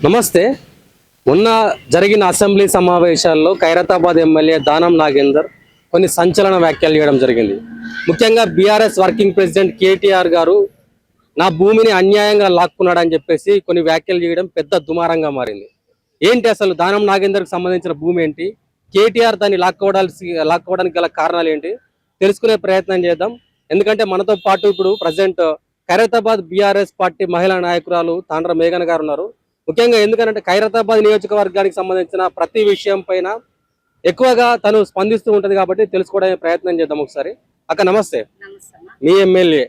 నమస్తే. మొన్న జరిగిన అసెంబ్లీ సమావేశాల్లో ఖైరతాబాద్ ఎమ్మెల్యే దానం నాగేందర్ కొన్ని సంచలన వ్యాఖ్యలు చేయడం జరిగింది. ముఖ్యంగా బీఆర్ఎస్ వర్కింగ్ ప్రెసిడెంట్ కేటీఆర్ గారు నా భూమిని అన్యాయంగా లాక్కున్నాడని చెప్పేసి కొన్ని వ్యాఖ్యలు చేయడం పెద్ద దుమారంగా మారింది. ఏంటి అసలు దానం నాగేందర్కి సంబంధించిన భూమి ఏంటి, కేటీఆర్ దాన్ని లాక్కోవడానికి గల కారణాలు ఏంటి తెలుసుకునే ప్రయత్నం చేద్దాం. ఎందుకంటే మనతో పాటు ఇప్పుడు ప్రజెంట్ ఖైరతాబాద్ బీఆర్ఎస్ పార్టీ మహిళా నాయకురాలు తాండ్ర మేఘన గారు ఉన్నారు. ముఖ్యంగా ఎందుకంటే ఖైరతాబాద్ నియోజకవర్గానికి సంబంధించిన ప్రతి విషయం పైన ఎక్కువగా తను స్పందిస్తూ ఉంటది కాబట్టి తెలుసుకోవడానికి ప్రయత్నం చేద్దాం. ఒకసారి అక్క నమస్తే. మీ ఎమ్మెల్యే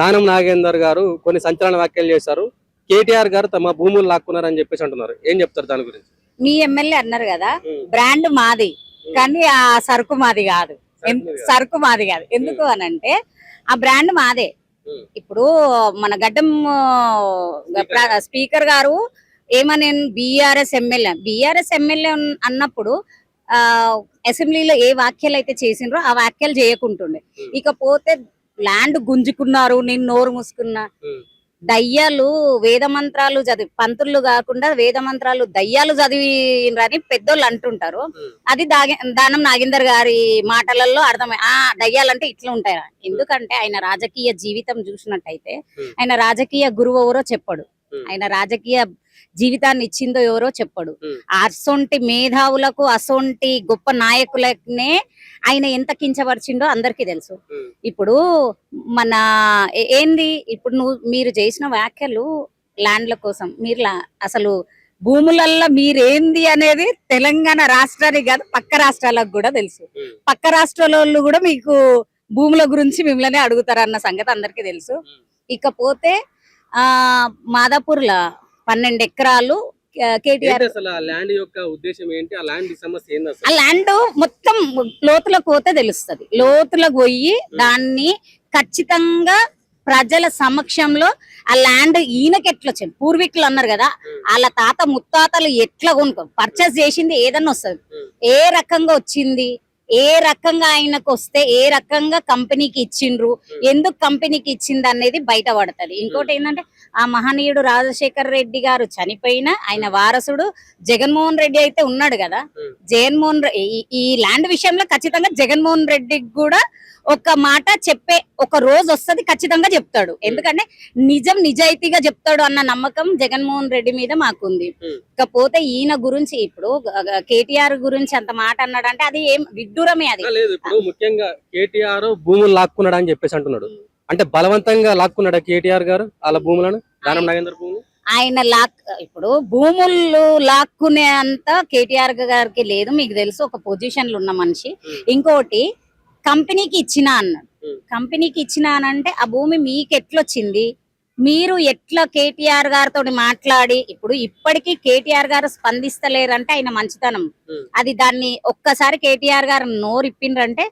దానం నాగేందర్ గారు కొన్ని సంచలన వ్యాఖ్యలు చేశారు. కేటీఆర్ గారు తమ భూములు లాక్కున్నారని చెప్పేసి అంటున్నారు. ఏం చెప్తారు దాని గురించి? మీ ఎమ్మెల్యే అన్నారు కదా, బ్రాండ్ మాది కానీ ఆ సరుకు మాది కాదు. ఎందుకు అనంటే ఆ బ్రాండ్ మాదే. ఇప్పుడు మన గడ్డం స్పీకర్ గారు ఏమని బీఆర్ఎస్ ఎమ్మెల్యే అన్నప్పుడు అసెంబ్లీలో ఏ వ్యాఖ్యలు అయితే చేసిండ్రో ఆ వ్యాఖ్యలు చేయకుంటుండే. ఇకపోతే ల్యాండ్ గుంజుకున్నారు, నేను నోరు మూసుకున్నా. దయ్యాలు వేద మంత్రాలు చదివి, పంతులు కాకుండా వేద మంత్రాలు దయ్యాలు చదివినని పెద్దోళ్ళు అంటుంటారు. అది దానం నాగేందర్ గారి మాటలలో అర్థమై దయ్యాలంటే ఇట్లా ఉంటాయా. ఎందుకంటే ఆయన రాజకీయ జీవితం చూసినట్టయితే ఆయన రాజకీయ గురువు ఎవరో చెప్పడు, ఆయన రాజకీయ జీవితాన్ని ఇచ్చిందో ఎవరో చెప్పడు. అసొంటి మేధావులకు అసొంటి గొప్ప నాయకులనే ఆయన ఎంత కించపరిచిండో అందరికీ తెలుసు. ఇప్పుడు మన ఏంది ఇప్పుడు మీరు చేసిన వ్యాఖ్యలు ల్యాండ్ల కోసం, మీరు అసలు భూములల్లో మీరేంది అనేది తెలంగాణ రాష్ట్రానికి కాదు పక్క రాష్ట్రాలకు కూడా తెలుసు. పక్క రాష్ట్రాల కూడా మీకు భూముల గురించి మిమ్మల్ని అడుగుతారన్న సంగతి అందరికీ తెలుసు. ఇకపోతే మాదాపూర్లో 12 ఎకరాలు కేటీఆర్. ఆ ల్యాండ్ మొత్తం లోతులకు పోతే తెలుస్తుంది. లోతులకు పోయి దాన్ని ఖచ్చితంగా ప్రజల సమక్షంలో ఆ ల్యాండ్ ఈయనకి ఎట్లా వచ్చింది, పూర్వీకులు అన్నారు కదా, వాళ్ళ తాత ముత్తాతలు ఎట్లా కొనుక్కో పర్చేస్ చేసింది ఏదన్నా వస్తుంది, ఏ రకంగా వచ్చింది, ఏ రకంగా ఆయనకు వస్తే ఏ రకంగా కంపెనీకి ఇచ్చిండ్రు, ఎందుకు కంపెనీకి ఇచ్చింది అనేది బయట పడుతుంది. ఇంకోటి ఏంటంటే ఆ మహనీయుడు రాజశేఖర్ రెడ్డి గారు చనిపోయిన ఆయన వారసుడు జగన్మోహన్ రెడ్డి అయితే ఉన్నాడు కదా, ఈ ల్యాండ్ విషయంలో ఖచ్చితంగా జగన్మోహన్ రెడ్డికి కూడా ఒక మాట చెప్పే ఒక రోజు వస్తుంది, ఖచ్చితంగా చెప్తాడు. ఎందుకంటే నిజాయితీగా చెప్తాడు అన్న నమ్మకం జగన్మోహన్ రెడ్డి మీద మాకుంది. ఇకపోతే ఈయన గురించి ఇప్పుడు కేటీఆర్ గురించి అంత మాట అన్నాడంటే అది ఏం విడ్డూరమే. అది లేదు. ఇప్పుడు ముఖ్యంగా కేటీఆర్ భూములు లాక్కున్నాడు అని చెప్పేసి అంటున్నాడు. అంటే బలవంతంగా లాక్కున్నాడా కేటీఆర్ గారు వాళ్ళ భూములను, దానం నాగేందర్ భూములు? ఆయన ఇప్పుడు భూములు లాక్కునే అంత కేటీఆర్ గారికి లేదు. మీకు తెలుసు, ఒక పొజిషన్ లో ఉన్న మనిషి. ఇంకోటి కంపెనీకి ఇచ్చినా అన్నాడు. కంపెనీకి ఇచ్చినానంటే ఆ భూమి మీకు ఎట్లొచ్చింది, మీరు ఎట్లా కేటీఆర్ గారితో మాట్లాడి, ఇప్పుడు ఇప్పటికీ కేటీఆర్ గారు స్పందిస్తలేరంటే ఆయన మంచితనం. అది దాన్ని ఒక్కసారి కేటీఆర్ గారు నోరు ఇప్పిండ్రంటే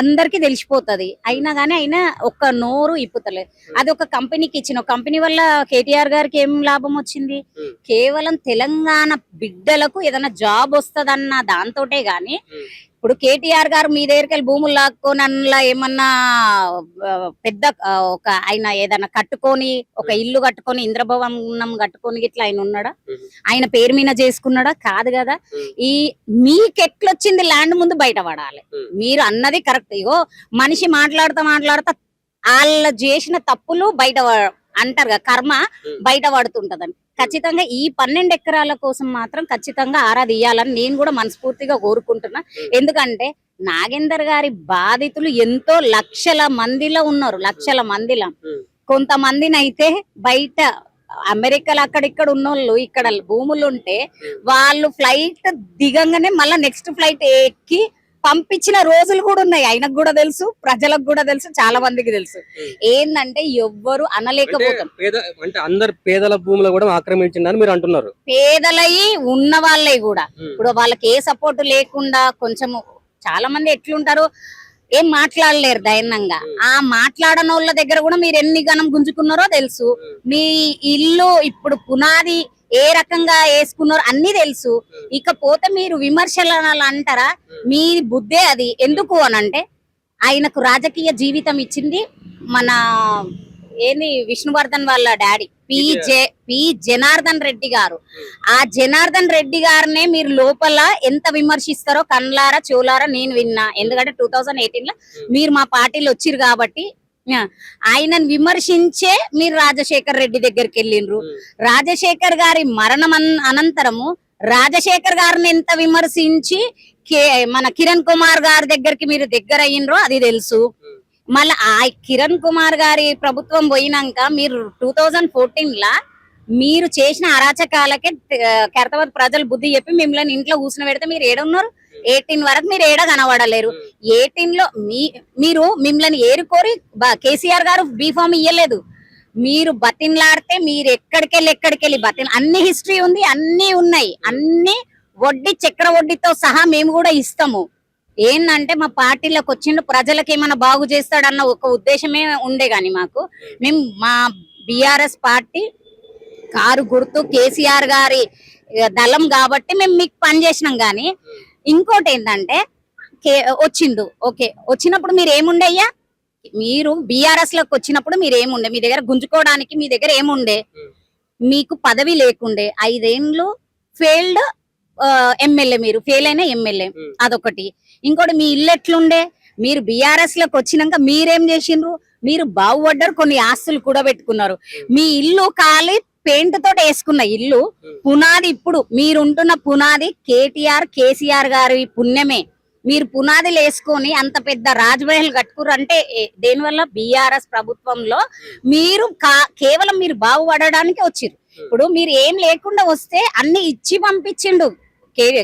అందరికి తెలిసిపోతుంది. అయినా కానీ ఆయన ఒక్క నోరు ఇప్పుతలేదు. అది ఒక కంపెనీకి ఇచ్చిన కంపెనీ వల్ల కేటీఆర్ గారికి ఏం లాభం వచ్చింది? కేవలం తెలంగాణ బిడ్డలకు ఏదైనా జాబ్ వస్తుందన్న దాంతోటే గాని ఇప్పుడు కేటీఆర్ గారు మీ దగ్గరికి వెళ్ళి భూములు లాక్కోనలా ఏమన్నా పెద్ద ఒక ఆయన ఏదైనా కట్టుకొని ఒక ఇల్లు కట్టుకొని ఇంద్రభవనం కట్టుకొని ఇట్లా ఆయన ఉన్నాడా? ఆయన పేరు మీద చేసుకున్నాడా? కాదు కదా. ఈ మీకెట్లొచ్చింది ల్యాండ్ ముందు బయట పడాలి. మీరు అన్నది కరెక్ట్. ఇగో మనిషి మాట్లాడుతా వాళ్ళ చేసిన తప్పులు బయట అంటారు కదా, కర్మ బయట పడుతుంటదని. ఖచ్చితంగా ఈ 12 ఎకరాల కోసం మాత్రం ఖచ్చితంగా ఆరా తీయాలని నేను కూడా మనస్ఫూర్తిగా కోరుకుంటున్నా. ఎందుకంటే నాగేందర్ గారి బాధితులు ఎంతో లక్షల మందిలో ఉన్నారు, లక్షల మందిలో. కొంతమందిని అయితే బయట అమెరికాలో అక్కడిక్కడ ఉన్నోళ్ళు ఇక్కడ భూములు ఉంటే వాళ్ళు ఫ్లైట్ దిగంగానే మళ్ళీ నెక్స్ట్ ఫ్లైట్ ఎక్కి పంపించిన రోజులు కూడా ఉన్నాయి. ఆయనకు కూడా తెలుసు, ప్రజలకు కూడా తెలుసు, చాలా మందికి తెలుసు. ఏందంటే ఎవ్వరు అనలేకపోతారు. అంటే అందరు పేదల భూములు కూడా ఆక్రమించిందని మీరు అంటున్నారు. పేదలయి ఉన్న వాళ్ళే కూడా ఇప్పుడు వాళ్ళకి ఏ సపోర్ట్ లేకుండా కొంచెం చాలా మంది ఎట్లుంటారు, ఏం మాట్లాడలేరు ధైర్యంగా. ఆ మాట్లాడని వాళ్ళ దగ్గర కూడా మీరు ఎన్ని గణం గుంజుకున్నారో తెలుసు. మీ ఇల్లు ఇప్పుడు పునాది ఏ రకంగా వేసుకున్నారో అన్ని తెలుసు. ఇకపోతే మీరు విమర్శలు అంటారా? మీ బుద్ధే అది. ఎందుకు అనంటే ఆయనకు రాజకీయ జీవితం ఇచ్చింది మన ఏంది విష్ణువర్ధన్ వాళ్ళ డాడీ పి జనార్దన్ రెడ్డి గారు. ఆ జనార్దన్ రెడ్డి గారినే మీరు లోపల ఎంత విమర్శిస్తారో కళ్ళారా చెవులారా నేను విన్నా. ఎందుకంటే 2018 లో మీరు మా పార్టీలో వచ్చిరు కాబట్టి ఆయనను విమర్శించే మీరు రాజశేఖర్ రెడ్డి దగ్గరికి వెళ్ళిండ్రు. రాజశేఖర్ గారి మరణం అనంతరము రాజశేఖర్ గారిని ఎంత విమర్శించి మన కిరణ్ కుమార్ గారి దగ్గరికి మీరు దగ్గర అయ్యిండ్రో అది తెలుసు. మళ్ళీ ఆ కిరణ్ కుమార్ గారి ప్రభుత్వం పోయినాక మీరు 2014 లా మీరు చేసిన అరాచకాలకే ఖైరతాబాద్ ప్రజలు బుద్ధి చెప్పి మిమ్మల్ని ఇంట్లో కూర్చుని పెడితే మీరు ఏడున్నారు. 18 వరకు మీరు ఏడ కనబడలేరు. 18 లో మీరు మిమ్మల్ని ఏరుకోరి కేసీఆర్ గారు బీఫామ్ ఇయ్యలేదు. మీరు బతిన్లాడితే మీరు ఎక్కడికెళ్ళి బతిన్ అన్ని హిస్టరీ ఉంది, అన్ని ఉన్నాయి, అన్ని వడ్డీ చక్ర వడ్డీతో సహా మేము కూడా ఇస్తాము. ఏంటంటే మా పార్టీలోకి వచ్చిండు ప్రజలకు ఏమైనా బాగు చేస్తాడన్న ఒక ఉద్దేశమే ఉండే గాని మాకు మేము మా బిఆర్ఎస్ పార్టీ కారు గుర్తు కేసీఆర్ గారి దళం కాబట్టి మేము మీకు పని చేసినాం. గాని ఇంకోటి ఏంటంటే వచ్చిండు ఓకే వచ్చినప్పుడు మీరు ఏముండయ్యా, మీరు బిఆర్ఎస్ లోకి వచ్చినప్పుడు మీరు ఏముండే, మీ దగ్గర గుంజుకోవడానికి మీ దగ్గర ఏముండే, మీకు పదవి లేకుండే. 5 ఏళ్ళు ఫెయిల్డ్ ఎమ్మెల్యే, మీరు ఫెయిల్ అయిన ఎమ్మెల్యే, అదొకటి. ఇంకోటి మీ ఇల్లు ఎట్లుండే, మీరు బిఆర్ఎస్ లోకి వచ్చినాక మీరేం చేసిండ్రు, మీరు బాగుపడ్డారు, కొన్ని ఆస్తులు కూడా పెట్టుకున్నారు. మీ ఇల్లు ఖాళీ పెయింట్ తోటి వేసుకున్న ఇల్లు పునాది, ఇప్పుడు మీరుంటున్న పునాది కేసీఆర్ గారి పుణ్యమే. మీరు పునాదిలు వేసుకొని అంత పెద్ద రాజమహల్ కట్టుకురు అంటే దేనివల్ల బిఆర్ఎస్ ప్రభుత్వంలో మీరు కేవలం మీరు బాగుపడడానికి వచ్చిర్రు. ఇప్పుడు మీరు ఏం లేకుండా వస్తే అన్ని ఇచ్చి పంపించిండు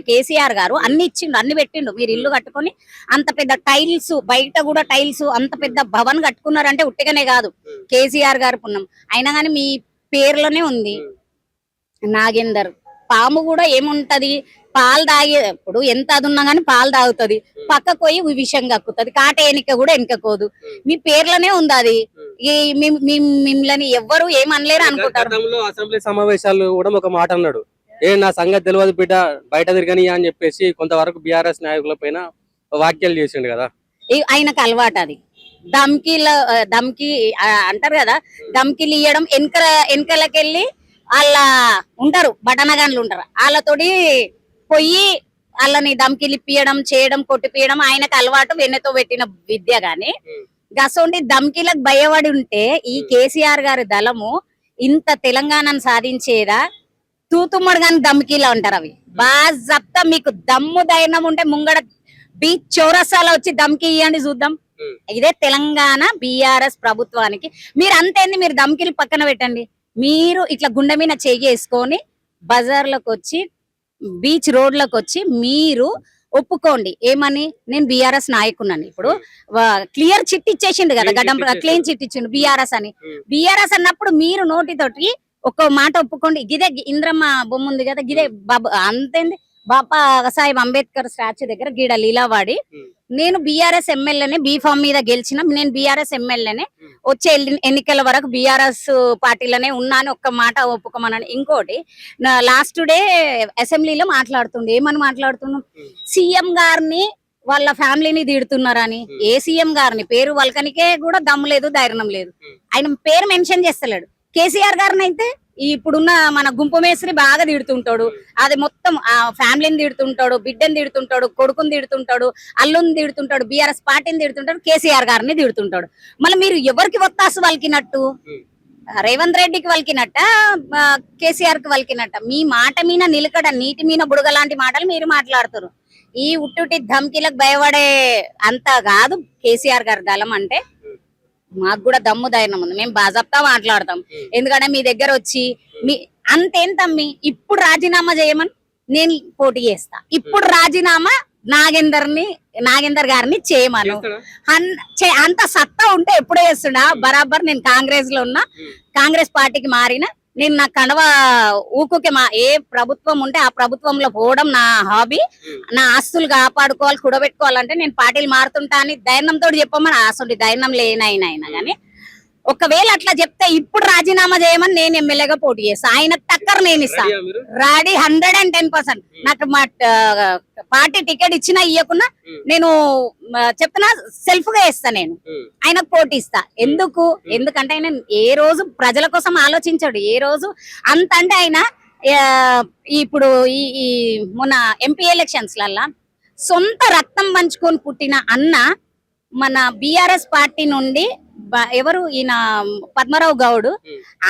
కేసీఆర్ గారు, అన్ని ఇచ్చిండు, అన్ని పెట్టిండు. మీరు ఇల్లు కట్టుకొని అంత పెద్ద టైల్స్, బయట కూడా టైల్స్, అంత పెద్ద భవన్ కట్టుకున్నారంటే ఉట్టిగానే కాదు కేసీఆర్ గారు పుణ్యం. అయినా కానీ మీ పేర్లోనే ఉంది నాగేందర్. పాము కూడా ఏముంటది, పాలు తాగేప్పుడు ఎంత అది ఉన్నా గానీ పాలు తాగుతుంది, పక్కకు పోయి విషం కక్కుతుంది, కాట ఎనిక కూడా ఎనకపోదు. మీ పేర్లోనే ఉంది అది. మిమ్మల్ని ఎవ్వరు ఏమనలేరు అనుకుంటారు. అసెంబ్లీ సమావేశాలు కూడా ఒక మాట అన్నాడు, నా సంగతి తెలియదు బిడ్డ బయట తిరగని అని చెప్పేసి కొంతవరకు బిఆర్ఎస్ నాయకుల పైన వ్యాఖ్యలు చేసిండు కదా. ఆయనకు అలవాటు అది. దమ్కి అంటారు కదా, దమ్కిలు ఇయ్యడం, వెనకలకెళ్ళి వాళ్ళ ఉంటారు బటనగాన్లు ఉంటారు, వాళ్ళతోటి పోయి వాళ్ళని దమ్కిలు ఇప్పియడం, చేయడం, కొట్టిపియడం ఆయనకు అలవాటు, వెన్నెతో పెట్టిన విద్య. గాని గసోంటి దమ్కిలకు భయపడి ఉంటే ఈ కేసీఆర్ గారి దళము ఇంత తెలంగాణను సాధించేదా? తూతుమ్మడు గాని దమ్కీలా ఉంటారు అవి. బాగా చెప్తా, మీకు దమ్ము ధైర్యం ఉంటే ముంగడ బీచ్ చౌరస్తాలో వచ్చి దమ్కి ఇవ్వండి చూద్దాం. ఇదే తెలంగాణ బిఆర్ఎస్ ప్రభుత్వానికి. మీరు అంతేంది, మీరు దమ్కిలు పక్కన పెట్టండి, మీరు ఇట్లా గుండె మీద చేసుకొని బజార్లకు వచ్చి బీచ్ రోడ్లకు వచ్చి మీరు ఒప్పుకోండి. ఏమని, నేను బిఆర్ఎస్ నాయకున్నాను. ఇప్పుడు క్లియర్ చిట్ ఇచ్చేసిండు కదా, గడ్డం క్లీన్ చిట్ ఇచ్చిండు బిఆర్ఎస్ అని. బిఆర్ఎస్ అన్నప్పుడు మీరు నోటితోటి ఒక్క మాట ఒప్పుకోండి. గిదే ఇంద్రమ్మ బొమ్మ ఉంది కదా, గిదే బాబా అంతేంది బాబా సాహెబ్ అంబేద్కర్ స్టాచ్యూ దగ్గర గీడ లీలావాడి. నేను బిఆర్ఎస్ ఎమ్మెల్యేనే, బీఫామ్ మీద గెలిచిన నేను బిఆర్ఎస్ ఎమ్మెల్యేనే, వచ్చే ఎన్నికల వరకు బిఆర్ఎస్ పార్టీలోనే ఉన్నా అని ఒక్క మాట ఒప్పుకోమన్నాను. ఇంకోటి, లాస్ట్ డే అసెంబ్లీలో మాట్లాడుతుండే, ఏమని మాట్లాడుతున్నాం, సీఎం గారిని వాళ్ళ ఫ్యామిలీని తిడుతున్నారని. ఏ సీఎం గారిని పేరు వల్కనికే కూడా దమ్ము లేదు, ధైర్యం లేదు. ఆయన పేరు మెన్షన్ చేస్తలేడు. కేసీఆర్ గారిని అయితే ఇప్పుడున్న మన గుంపు మేస్త్రి బాగా తిడుతుంటాడు, అది మొత్తం ఆ ఫ్యామిలీని తిడుతుంటాడు, బిడ్డని తిడుతుంటాడు, కొడుకుని తిడుతుంటాడు, అల్లుని తిడుతుంటాడు, బిఆర్ఎస్ పార్టీని తిడుతుంటాడు, కేసీఆర్ గారిని తిడుతుంటాడు. మళ్ళీ మీరు ఎవరికి ఒత్తాసు వలికినట్టు, రేవంత్ రెడ్డికి వలికినట్ట, కేసీఆర్ కి వలికినట్ట? మీ మాట మీద నిలకడ, నీటి మీద బుడగ లాంటి మాటలు మీరు మాట్లాడుతారు. ఈ ఉట్టుటి ధమ్కీలకు భయపడే అంత కాదు కేసీఆర్ గారి దళం అంటే. మాకు కూడా దమ్ము ధైర్యం ఉంది, మేము బాజాప్తా మాట్లాడతాం. ఎందుకంటే మీ దగ్గర వచ్చి మీ అంతేంతమ్మి ఇప్పుడు రాజీనామా చేయమని నేను పోటీ చేస్తా. ఇప్పుడు రాజీనామా నాగేందర్ గారిని చేయమను. అంత సత్తా ఉంటే ఎప్పుడో చేస్తున్నా. బరాబర్ నేను కాంగ్రెస్ లో ఉన్నా, కాంగ్రెస్ పార్టీకి మారిన నేను నా కండవ ఊకుకే ఏ ప్రభుత్వం ఉంటే ఆ ప్రభుత్వంలో పోవడం నా హాబీ. నా ఆస్తులు కాపాడుకోవాలి, కూడబెట్టుకోవాలంటే నేను పార్టీలు మారుతుంటా అని ధైర్యంతో చెప్పమని. అసలు ధైర్యం లేనైనా కానీ ఒకవేళ అట్లా చెప్తే ఇప్పుడు రాజీనామా చేయమని నేను ఎమ్మెల్యేగా పోటీ చేస్తా, ఆయన టక్కర్ నేను ఇస్తా, రెడీయా మీరు? రెడీ 110%. నాకు మా పార్టీ టికెట్ ఇచ్చినా ఇవ్వకున్నా నేను చెప్తున్నా సెల్ఫ్ గా ఇస్తా, నేను ఆయనకు పోటీ ఇస్తా. ఎందుకంటే ఆయన ఏ రోజు ప్రజల కోసం ఆలోచించాడు, ఏ రోజు అంత అంటే ఆయన ఇప్పుడు ఈ మొన్న ఎంపీ ఎలక్షన్స్ లల్లా సొంత రక్తం పంచుకొని పుట్టిన అన్న మన బిఆర్ఎస్ పార్టీ నుండి ఎవరు ఈయన పద్మరావు గౌడ్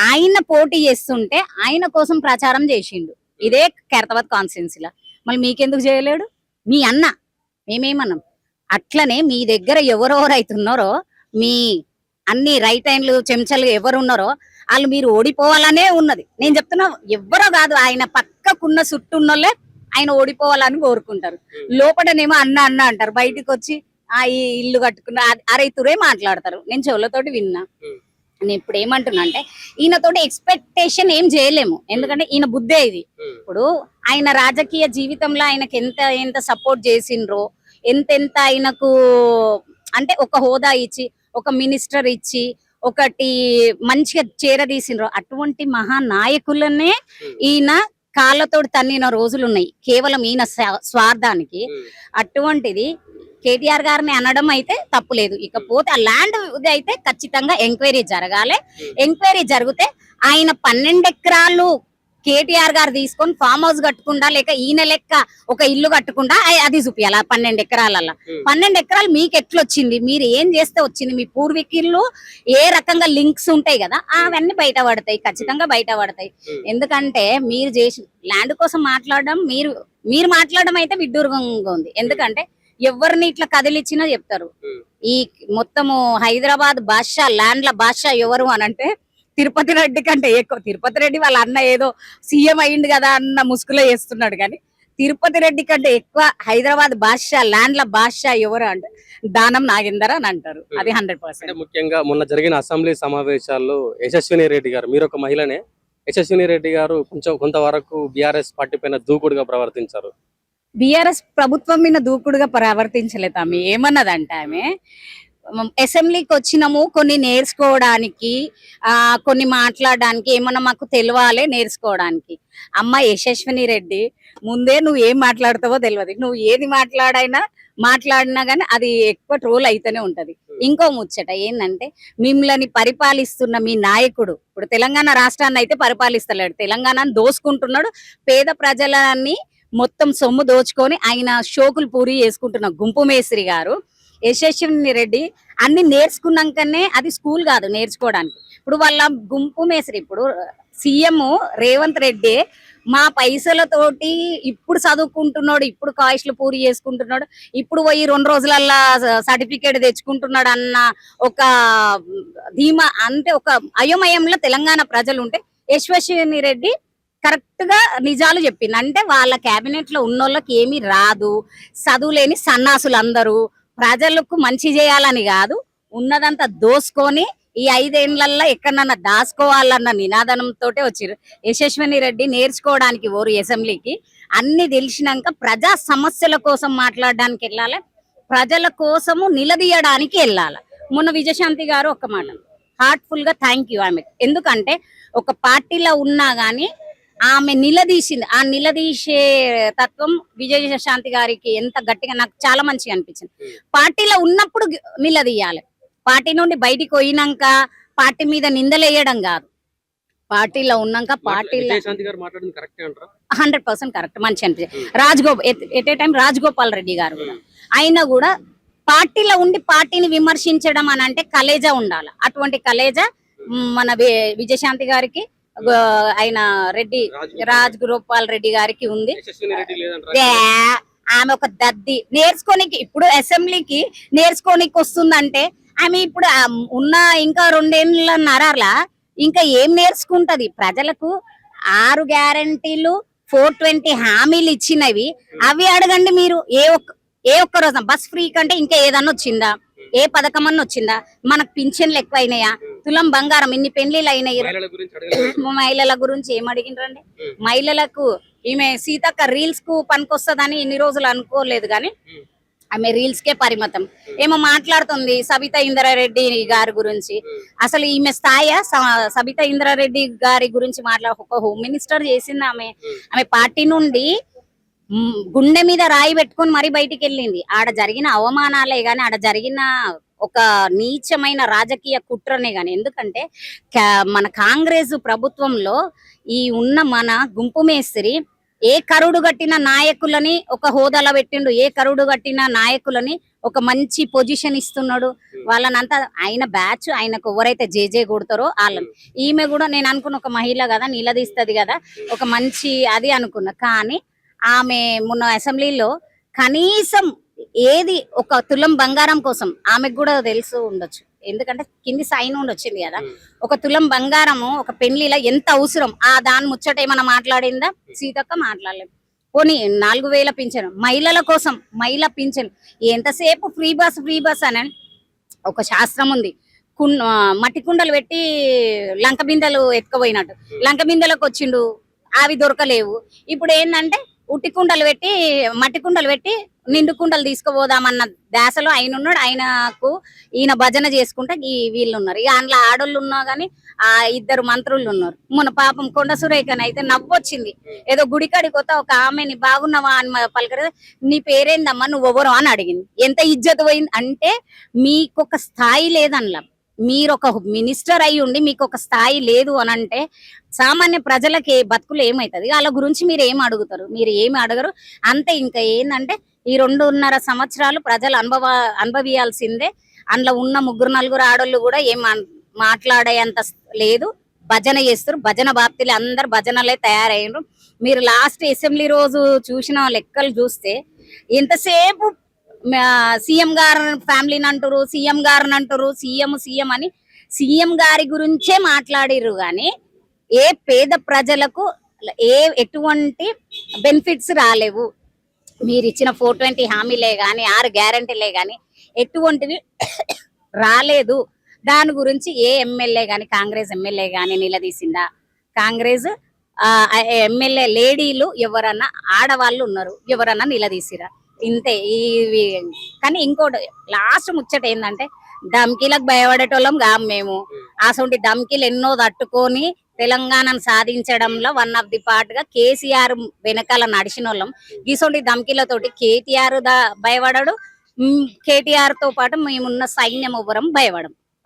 ఆయన పోటీ చేస్తుంటే ఆయన కోసం ప్రచారం చేసిండు ఇదే ఖైరతాబాద్ కాన్స్టిట్యున్సీలో. మళ్ళీ మీకెందుకు చేయలేడు? మీ అన్న, మేమేమన్నాం. అట్లనే మీ దగ్గర ఎవరెవరైతున్నారో, మీ అన్ని రైట్ హ్యాండ్లు చెంచలు ఎవరు ఉన్నారో వాళ్ళు మీరు ఓడిపోవాలనే ఉన్నది. నేను చెప్తున్నా, ఎవ్వరో కాదు, ఆయన పక్కకున్న చుట్టూన్నోళ్ళే ఆయన ఓడిపోవాలని కోరుకుంటారు. లోపలనేమో అన్న అన్న అంటారు, బయటకు వచ్చి ఈ ఇల్లు కట్టుకున్న అరైతురే మాట్లాడతారు. నేను చెవులతోటి విన్నా. నేను ఇప్పుడు ఏమంటున్నా అంటే, ఈయనతోటి ఎక్స్పెక్టేషన్ ఏం చేయలేము, ఎందుకంటే ఈయన బుద్ధే ఇది. ఇప్పుడు ఆయన రాజకీయ జీవితంలో ఆయనకి ఎంత సపోర్ట్ చేసిండ్రో, ఎంతెంత ఆయనకు అంటే ఒక హోదా ఇచ్చి, ఒక మినిస్టర్ ఇచ్చి, ఒకటి మంచిగా చేరదీసిండ్రో, అటువంటి మహానాయకులనే ఈయన కాళ్ళతోటి తన్నిన రోజులు ఉన్నాయి, కేవలం ఈయన స్వార్థానికి. అటువంటిది కేటీఆర్ గారిని అనడం అయితే తప్పులేదు. ఇకపోతే ఆ ల్యాండ్ అయితే ఖచ్చితంగా ఎంక్వైరీ జరగాలి. ఎంక్వైరీ జరిగితే ఆయన 12 ఎకరాలు కేటీఆర్ గారు తీసుకొని ఫామ్ హౌస్ కట్టుకుండా, లేక ఈయన లెక్క ఒక ఇల్లు కట్టుకుండా అది చూపియాలి. 12 ఎకరాలలో 12 ఎకరాలు మీకు ఎట్లొచ్చింది, మీరు ఏం చేస్తే వచ్చింది, మీ పూర్వీకులు ఏ రకంగా లింక్స్ ఉంటాయి కదా, అవన్నీ బయటపడతాయి, ఖచ్చితంగా బయటపడతాయి. ఎందుకంటే మీరు చేసి ల్యాండ్ కోసం మాట్లాడడం, మీరు మాట్లాడడం అయితే విడ్డూరంగా ఉంది. ఎందుకంటే ఎవరిని ఇట్లా కదిలిచ్చినా చెప్తారు. ఈ మొత్తము హైదరాబాద్ బాద్షా, ల్యాండ్ల బాద్షా ఎవరు అని అంటే తిరుపతి రెడ్డి కంటే ఎక్కువ. తిరుపతి రెడ్డి వాళ్ళ అన్న ఏదో సీఎం అయ్యిండు కదా అన్న ముసుగులో చేస్తున్నాడు, కానీ తిరుపతి రెడ్డి కంటే ఎక్కువ హైదరాబాద్ బాద్షా, ల్యాండ్ల బాద్షా ఎవరు అంటే దానం నాగేందర్ అని అంటారు. అది 100%. ముఖ్యంగా మొన్న జరిగిన అసెంబ్లీ సమావేశాల్లో యశస్విని రెడ్డి గారు, మీరు ఒక మహిళనే, యశస్విని రెడ్డి గారు కొంతవరకు బీఆర్ఎస్ పార్టీ పైన దూకుడుగా ప్రవర్తించారు. బిఆర్ఎస్ ప్రభుత్వం మీద దూకుడుగా ప్రవర్తించలేదు. ఆమె ఏమన్నదంటే, ఆమె అసెంబ్లీకి వచ్చినాము కొన్ని నేర్చుకోవడానికి, కొన్ని మాట్లాడడానికి, ఏమన్నా మాకు తెలియాలి నేర్చుకోవడానికి. అమ్మ యశస్విని రెడ్డి, ముందే నువ్వు ఏం మాట్లాడతావో తెలియదు. నువ్వు ఏది మాట్లాడినా గానీ అది ఎక్కువ ట్రోల్ అయితేనే ఉంటది. ఇంకో ముచ్చట ఏంటంటే, మిమ్మల్ని పరిపాలిస్తున్న మీ నాయకుడు ఇప్పుడు తెలంగాణ రాష్ట్రాన్ని అయితే పరిపాలిస్తలేడు, తెలంగాణను దోసుకుంటున్నాడు. పేద ప్రజలని మొత్తం సొమ్ము దోచుకొని ఆయన షోకులు పూరి చేసుకుంటున్న గుంపు మేస్త్రి గారు యశస్విని రెడ్డి అన్ని నేర్చుకున్నాకనే, అది స్కూల్ కాదు నేర్చుకోవడానికి. ఇప్పుడు వాళ్ళ గుంపు మేస్త్రి, ఇప్పుడు సీఎం రేవంత్ రెడ్డి మా పైసలతోటి ఇప్పుడు చదువుకుంటున్నాడు, ఇప్పుడు కాయిస్లు పూరి చేసుకుంటున్నాడు, ఇప్పుడు పోయి 2 రోజులల్లా సర్టిఫికేట్ తెచ్చుకుంటున్నాడు అన్న ఒక ధీమా, అంటే ఒక అయోమయంలో తెలంగాణ ప్రజలు ఉంటే యశస్విని రెడ్డి కరెక్ట్ గా నిజాలు చెప్పింది. అంటే వాళ్ళ కేబినెట్ లో ఉన్నోళ్ళకి ఏమీ రాదు, చదువులేని సన్నాసులు అందరూ ప్రజలకు మంచి చేయాలని కాదు, ఉన్నదంతా దోసుకొని ఈ 5 ఏళ్లలో ఎక్కడన్నా దాచుకోవాలన్న నినాదంతో వచ్చిర్రు. యశస్విని రెడ్డి నేర్చుకోవడానికి ఓరు అసెంబ్లీకి, అన్ని తెలిసినాక ప్రజా సమస్యల కోసం మాట్లాడడానికి వెళ్ళాలి, ప్రజల కోసము నిలదీయడానికి వెళ్ళాలి. మొన్న విజయశాంతి గారు ఒక మాట హార్ట్ఫుల్ గా థ్యాంక్ యూ ఆమె. ఎందుకంటే ఒక పార్టీలో ఉన్నా గానీ ఆమె నిలదీసింది. ఆ నిలదీసే తత్వం విజయశాంతి గారికి ఎంత గట్టిగా, నాకు చాలా మంచిగా అనిపించింది. పార్టీలో ఉన్నప్పుడు నిలదీయాలి, పార్టీ నుండి బయటికి పోయినాక పార్టీ మీద నిందలేయడం కాదు. పార్టీలో ఉన్నాక పార్టీలో 100% కరెక్ట్, మంచి అనిపించింది. At a time Rajagopal Reddy గారు కూడా, ఆయన కూడా పార్టీలో ఉండి పార్టీని విమర్శించడం అని అంటే కలేజా ఉండాలి. అటువంటి కలేజా మన విజయశాంతి గారికి, ఆయన రెడ్డి రాజగోపాల్ రెడ్డి గారికి ఉంది. ఆమె ఒక దద్ది నేర్చుకోనికి, ఇప్పుడు అసెంబ్లీకి నేర్చుకోనికి వస్తుందంటే ఆమె ఇప్పుడు ఉన్న ఇంకా 2 ఏళ్ళన్నరలా ఇంకా ఏం నేర్చుకుంటది? ప్రజలకు 6 గ్యారంటీలు 420 హామీలు ఇచ్చినవి అవి అడగండి మీరు. ఏ ఒక్క రోజు బస్ ఫ్రీ కంటే ఇంకా ఏదన్నా వచ్చిందా? ఏ పథకం అన్న వచ్చిందా? మనకు పింఛన్లు ఎక్కువ అయినాయా? తులం బంగారం ఇన్ని పెళ్లిళ్ళు అయినాయి. మహిళల గురించి ఏం అడిగినరండి? మహిళలకు ఈమె సీతక్క రీల్స్ కు పనికొస్తుందని ఇన్ని రోజులు అనుకోలేదు, కానీ ఆమె రీల్స్ కే పరిమితం. ఏమో మాట్లాడుతుంది సబితా ఇంద్రారెడ్డి గారి గురించి. అసలు ఈమె స్థాయి సబితా ఇంద్రారెడ్డి గారి గురించి ఒక హోమ్ మినిస్టర్ చేసింది ఆమె. ఆమె పార్టీ నుండి గుండె మీద రాయి పెట్టుకొని మరీ బయటికి వెళ్ళింది. ఆడ జరిగిన అవమానాలే గాని, ఆడ జరిగిన ఒక నీచమైన రాజకీయ కుట్రనే గాని. ఎందుకంటే మన కాంగ్రెస్ ప్రభుత్వంలో ఈ ఉన్న మన గుంపు మేస్త్రి ఏ కరుడు గట్టిన నాయకులని ఒక హోదాలో పెట్టిండు, ఏ కరుడు గట్టిన నాయకులని ఒక మంచి పొజిషన్ ఇస్తున్నాడు. వాళ్ళనంతా ఆయన బ్యాచ్, ఆయనకు ఎవరైతే జేజే కొడతారో వాళ్ళని. ఈమె కూడా నేను అనుకున్న ఒక మహిళ కదా, నిలదీస్తుంది కదా, ఒక మంచి అది అనుకున్నా. కానీ ఆమె మొన్న అసెంబ్లీలో కనీసం ఏది ఒక తులం బంగారం కోసం ఆమెకు కూడా తెలుసు ఉండొచ్చు. ఎందుకంటే కింది స్థాయి నుండి వచ్చింది కదా. ఒక తులం బంగారము ఒక పెళ్లిలో ఎంత అవసరం, దాని ముచ్చట ఏమన్నా మాట్లాడిందా? సీతక్క మాట్లాడలేదు. పోనీ 4000 పింఛను మహిళల కోసం, మహిళా పింఛను ఎంతసేపు ఫ్రీ బస్ అని ఒక శాస్త్రం ఉంది. మట్టి కుండలు పెట్టి లంక బిందెలు ఎత్తుకుపోయినట్టు లంక బిందెలకు వచ్చిండు, అవి దొరకలేవు. ఇప్పుడు ఏంటంటే ఉట్టి కుండలు పెట్టి మట్టి కుండలు పెట్టి నిండు కుండలు తీసుకుపోదామన్న దాసలో ఆయన ఉన్నాడు. ఆయనకు ఈయన భజన చేసుకుంటే వీళ్ళు ఉన్నారు. ఇక అందులో ఆడోళ్ళు ఉన్నా గానీ ఆ 2 మంత్రులు ఉన్నారు. మన పాపం కొండ సురేఖని అయితే నవ్వొచ్చింది. ఏదో గుడికాడికి కొత్త ఒక ఆమెని బాగున్నావా అని పలకరి, నీ పేరేందమ్మా, నువ్వు ఎవరు అని అడిగింది. ఎంత ఇజ్జత్ పోయింది అంటే, మీకొక స్థాయి లేదనలా. మీరు ఒక మినిస్టర్ అయి ఉండి మీకు ఒక స్థాయి లేదు అని అంటే సామాన్య ప్రజలకి బతుకులు ఏమవుతుంది? వాళ్ళ గురించి మీరు ఏం అడుగుతారు? మీరు ఏమి అడగరు. అంతే. ఇంకా ఏంటంటే ఈ 2.5 సంవత్సరాలు ప్రజలు అనుభవియాల్సిందే. అందులో ఉన్న 3-4 ఆడోళ్ళు కూడా ఏం మాట్లాడేంత లేదు. భజన చేస్తారు. భజన బాప్తిలు అందరు భజనలే తయారయ్యారు. మీరు లాస్ట్ అసెంబ్లీ రోజు చూసిన లెక్కలు చూస్తే ఎంతసేపు సీఎం గారు ఫ్యామిలీని అంటారు, సీఎం గారిని అంటారు, సీఎం అని సీఎం గారి గురించే మాట్లాడిర్రు. కానీ ఏ పేద ప్రజలకు ఎటువంటి బెనిఫిట్స్ రాలేవు. మీరు ఇచ్చిన 420 హామీలే గాని, 6 గ్యారంటీలే గాని ఎటువంటివి రాలేదు. దాని గురించి ఏ ఎమ్మెల్యే గాని, కాంగ్రెస్ ఎమ్మెల్యే గాని నిలదీసిందా? కాంగ్రెస్ ఎమ్మెల్యే లేడీలు ఎవరన్నా, ఆడవాళ్ళు ఉన్నారు, ఎవరన్నా నిలదీసిరా? ఇంతే. కానీ ఇంకోటి లాస్ట్ ముచ్చట ఏంటంటే, ధమ్కీలకు భయపడేటోళ్ళం కాదు మేము. అసలు ధమ్కీలు ఎన్నో తట్టుకొని తెలంగాణను సాధించడంలో వన్ ఆఫ్ ది పార్ట్ గా కేసీఆర్ వెనకాల నడిచిన వాళ్ళం. గీసోంటి ధమ్కీలతోటి కేటీఆర్ భయపడడు, కేటీఆర్ తో పాటు మేమున్న సైన్యం ఎవ్వరం భయపడం.